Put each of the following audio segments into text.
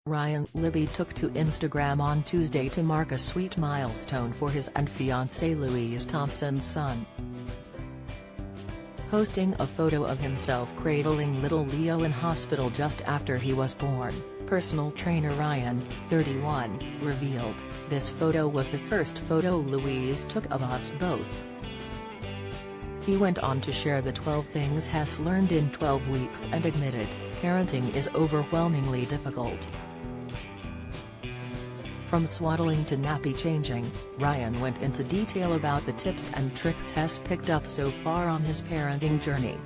Ryan Libbey took to Instagram on Tuesday to mark a sweet milestone for his and fiancée Louise Thompson's son. Posting a photo of himself cradling little Leo in hospital just after he was born, personal trainer Ryan, 31, revealed, "This photo was the first photo Louise took of us both." He went on to share the 12 things he's learned in 12 weeks and admitted, parenting is overwhelmingly difficult. From swaddling to nappy changing, Ryan went into detail about the tips and tricks he's picked up so far on his parenting journey.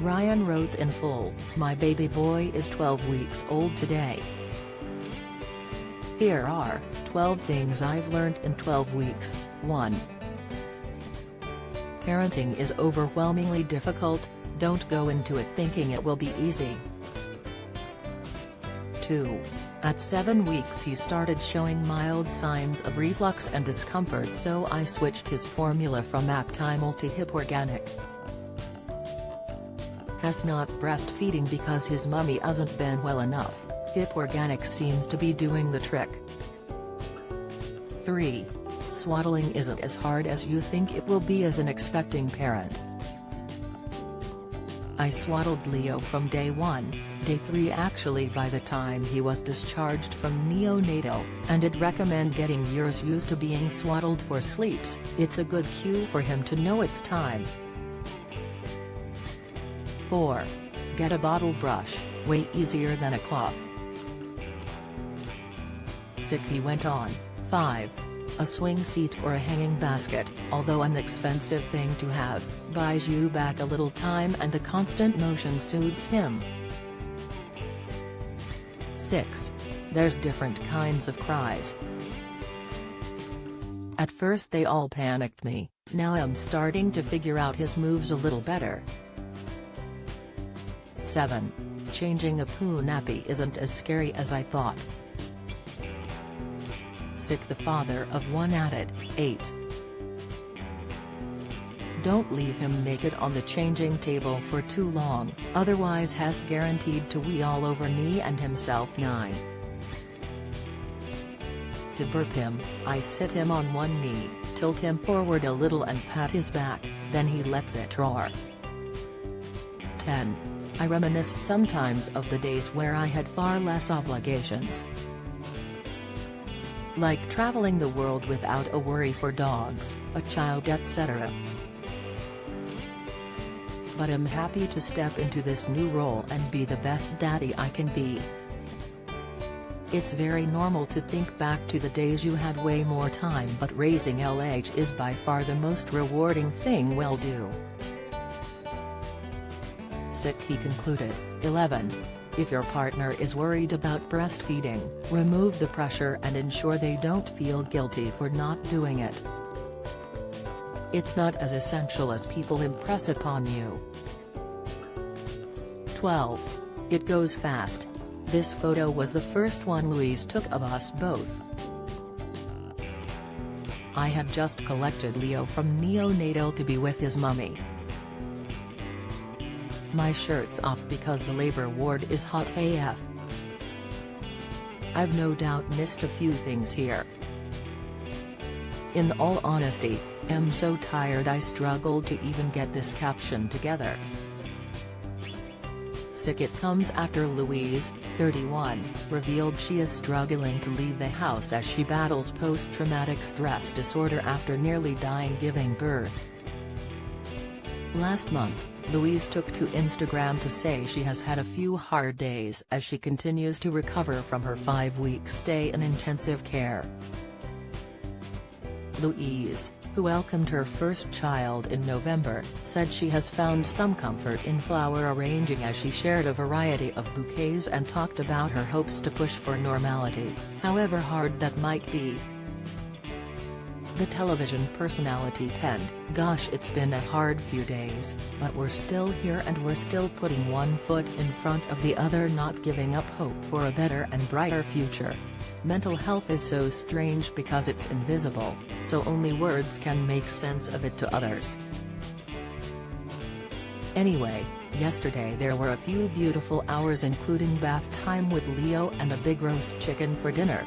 Ryan wrote in full, "My baby boy is 12 weeks old today. Here are 12 things I've learned in 12 weeks. 1. Parenting is overwhelmingly difficult, don't go into it thinking it will be easy. 2. At 7 weeks he started showing mild signs of reflux and discomfort, so I switched his formula from Aptimal to Hip Organic. Has not breastfeeding because his mummy hasn't been well enough, Hip Organic seems to be doing the trick. 3. Swaddling isn't as hard as you think it will be as an expecting parent. I swaddled Leo from day 1, day 3 actually by the time he was discharged from neonatal, and I'd recommend getting yours used to being swaddled for sleeps, it's a good cue for him to know it's time. 4. Get a bottle brush, way easier than a cloth. 6. He went on. 5. A swing seat or a hanging basket, although an expensive thing to have, buys you back a little time and the constant motion soothes him. 6. There's different kinds of cries. At first they all panicked me, now I'm starting to figure out his moves a little better. 7. Changing a poo nappy isn't as scary as I thought. 6. The father of one added. 8. Don't leave him naked on the changing table for too long, otherwise he's guaranteed to wee all over me and himself. 9. To burp him, I sit him on one knee, tilt him forward a little and pat his back, then he lets it roar. 10. I reminisce sometimes of the days where I had far less obligations. Like traveling the world without a worry for dogs, a child, etc. But I'm happy to step into this new role and be the best daddy I can be. It's very normal to think back to the days you had way more time, but raising LH is by far the most rewarding thing we'll do." 6. He concluded. 11. If your partner is worried about breastfeeding, remove the pressure and ensure they don't feel guilty for not doing it. It's not as essential as people impress upon you. 12. It goes fast. This photo was the first one Louise took of us both. I had just collected Leo from neonatal to be with his mummy. My shirt's off because the labor ward is hot AF. I've no doubt missed a few things here. In all honesty, I'm so tired I struggled to even get this caption together. 6. It comes after Louise, 31, revealed she is struggling to leave the house as she battles post-traumatic stress disorder after nearly dying giving birth. Last month, Louise took to Instagram to say she has had a few hard days as she continues to recover from her 5-week stay in intensive care. Louise, who welcomed her first child in November, said she has found some comfort in flower arranging as she shared a variety of bouquets and talked about her hopes to push for normality, however hard that might be. The television personality penned, "Gosh, it's been a hard few days, but we're still here and we're still putting one foot in front of the other, not giving up hope for a better and brighter future. Mental health is so strange because it's invisible, so only words can make sense of it to others. Anyway, Yesterday there were a few beautiful hours including bath time with Leo and a big roast chicken for dinner.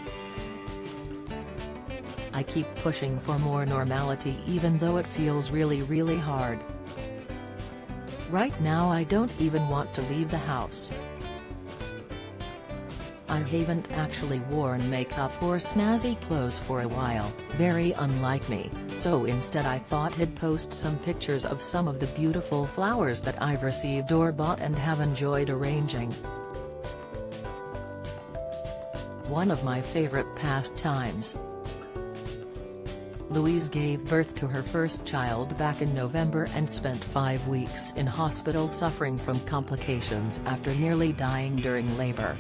I keep pushing for more normality even though it feels really hard. Right now I don't even want to leave the house. I haven't actually worn makeup or snazzy clothes for a while, very unlike me, so instead I thought I'd post some pictures of some of the beautiful flowers that I've received or bought and have enjoyed arranging. One of my favorite pastimes. Louise gave birth to her first child back in November and spent 5 weeks in hospital suffering from complications after nearly dying during labor.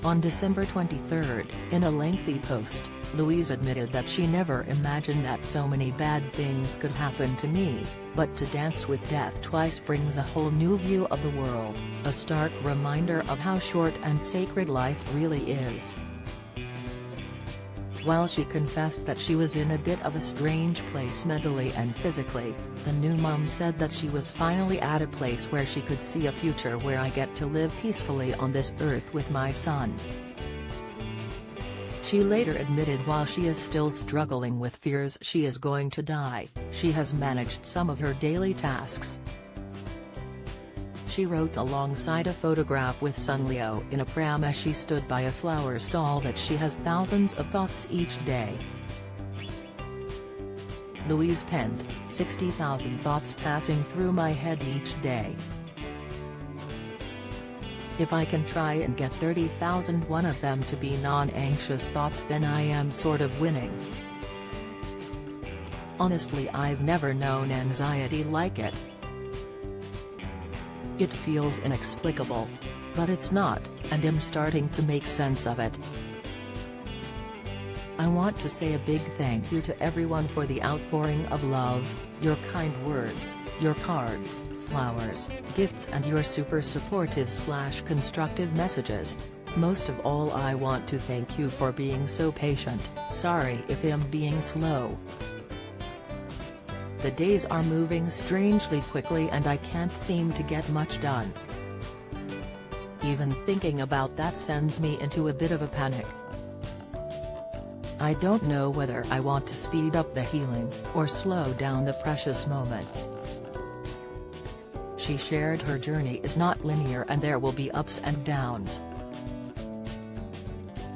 On December 23, in a lengthy post, Louise admitted that she never imagined that so many bad things could happen to me, but to dance with death twice brings a whole new view of the world, a stark reminder of how short and sacred life really is. While she confessed that she was in a bit of a strange place mentally and physically, the new mum said that she was finally at a place where she could see a future where I get to live peacefully on this earth with my son. She later admitted while she is still struggling with fears she is going to die, she has managed some of her daily tasks. She wrote alongside a photograph with son Leo in a pram as she stood by a flower stall that she has thousands of thoughts each day. Louise penned, 60,000 thoughts passing through my head each day. If I can try and get 30,001 of them to be non-anxious thoughts, then I am sort of winning. Honestly, I've never known anxiety like it. It feels inexplicable. But it's not, and I'm starting to make sense of it. I want to say a big thank you to everyone for the outpouring of love, your kind words, your cards, flowers, gifts and your super supportive / constructive messages. Most of all, I want to thank you for being so patient. Sorry if I'm being slow. The days are moving strangely quickly and I can't seem to get much done. Even thinking about that sends me into a bit of a panic. I don't know whether I want to speed up the healing, or slow down the precious moments. She shared her journey is not linear and there will be ups and downs.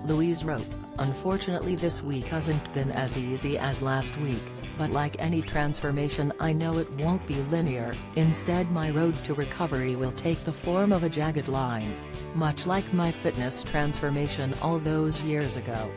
Louise wrote, "Unfortunately this week hasn't been as easy as last week. But like any transformation I know it won't be linear, instead my road to recovery will take the form of a jagged line. Much like my fitness transformation all those years ago."